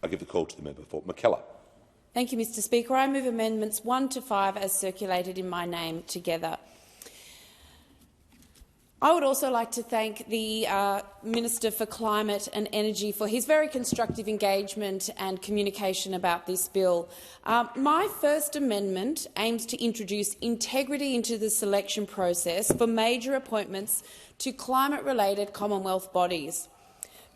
I give the call to the member for McKellar. Thank you, Mr Speaker. I move amendments 1 to 5 as circulated in my name together. I would also like to thank the Minister for Climate and Energy for his very constructive engagement and communication about this bill. My first amendment aims to introduce integrity into the selection process for major appointments to climate-related Commonwealth bodies.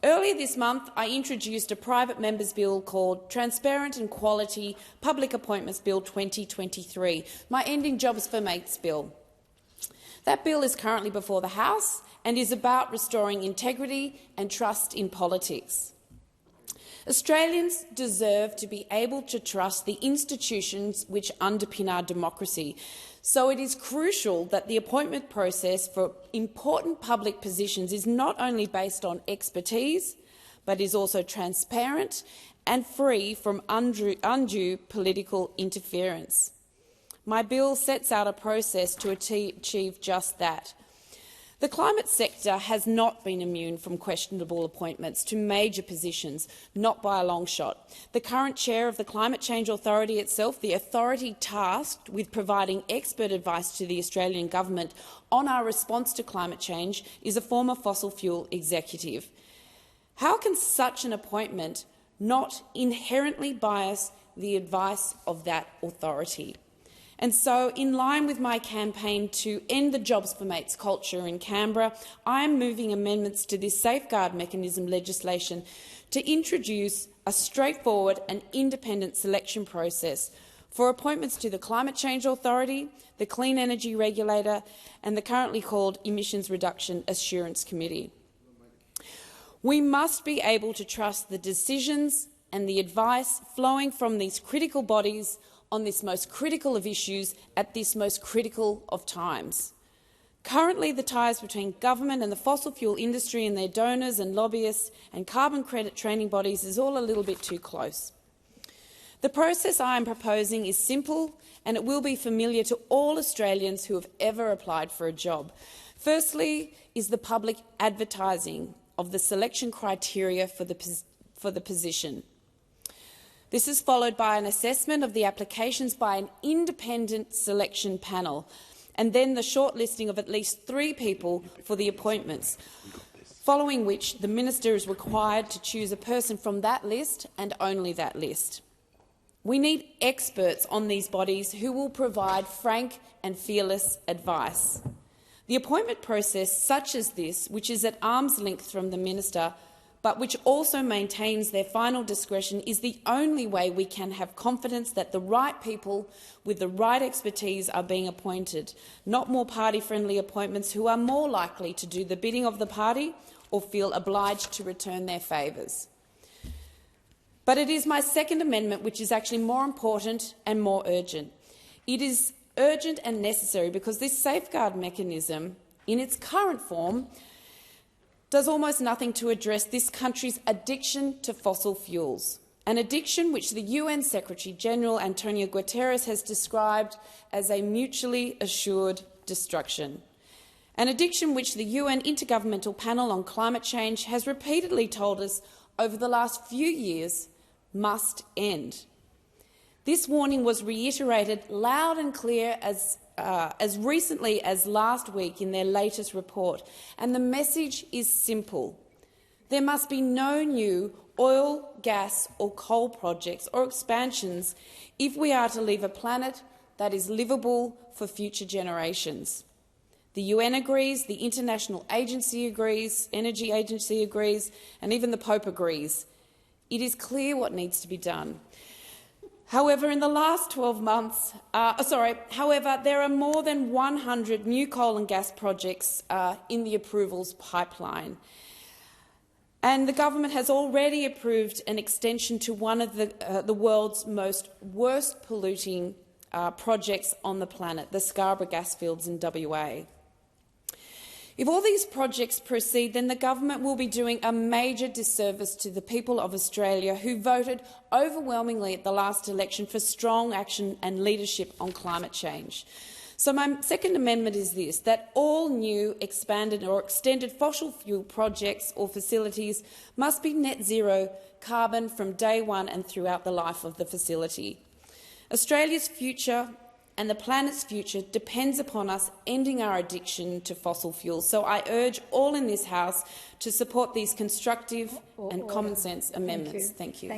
Earlier this month, I introduced a private member's bill called Transparent and Quality Public Appointments Bill 2023, my Ending Jobs for Mates bill. That bill is currently before the House and is about restoring integrity and trust in politics. Australians deserve to be able to trust the institutions which underpin our democracy, so it is crucial that the appointment process for important public positions is not only based on expertise, but is also transparent and free from undue political interference. My bill sets out a process to achieve just that. The climate sector has not been immune from questionable appointments to major positions, not by a long shot. The current chair of the Climate Change Authority itself, the authority tasked with providing expert advice to the Australian government on our response to climate change, is a former fossil fuel executive. How can such an appointment not inherently bias the advice of that authority? And so, in line with my campaign to end the Jobs for Mates culture in Canberra, I am moving amendments to this safeguard mechanism legislation to introduce a straightforward and independent selection process for appointments to the Climate Change Authority, the Clean Energy Regulator and the currently called Emissions Reduction Assurance Committee. We must be able to trust the decisions and the advice flowing from these critical bodies on this most critical of issues at this most critical of times. Currently, the ties between government and the fossil fuel industry and their donors and lobbyists and carbon credit trading bodies is all a little bit too close. The process I am proposing is simple and it will be familiar to all Australians who have ever applied for a job. Firstly is the public advertising of the selection criteria for the position. This is followed by an assessment of the applications by an independent selection panel, and then the shortlisting of at least 3 people for the appointments, following which the minister is required to choose a person from that list and only that list. We need experts on these bodies who will provide frank and fearless advice. The appointment process such as this, which is at arm's length from the minister, but which also maintains their final discretion, is the only way we can have confidence that the right people with the right expertise are being appointed, not more party-friendly appointments who are more likely to do the bidding of the party or feel obliged to return their favours. But it is my second amendment which is actually more important and more urgent. It is urgent and necessary because this safeguard mechanism, in its current form, does almost nothing to address this country's addiction to fossil fuels, an addiction which the UN Secretary-General Antonio Guterres has described as a mutually assured destruction, an addiction which the UN Intergovernmental Panel on Climate Change has repeatedly told us over the last few years must end. This warning was reiterated loud and clear as recently as last week in their latest report, and the message is simple. There must be no new oil, gas or coal projects or expansions if we are to leave a planet that is livable for future generations. The UN agrees, the International Agency agrees, Energy Agency agrees, and even the Pope agrees. It is clear what needs to be done. However, in the last 12 months, there are more than 100 new coal and gas projects in the approvals pipeline. And the government has already approved an extension to one of the world's worst polluting projects on the planet, the Scarborough gas fields in WA. If all these projects proceed, then the government will be doing a major disservice to the people of Australia who voted overwhelmingly at the last election for strong action and leadership on climate change. So my second amendment is this, that all new, expanded or extended fossil fuel projects or facilities must be net zero carbon from day one and throughout the life of the facility. Australia's future and the planet's future depends upon us ending our addiction to fossil fuels. So I urge all in this House to support these constructive and common-sense amendments. Thank you.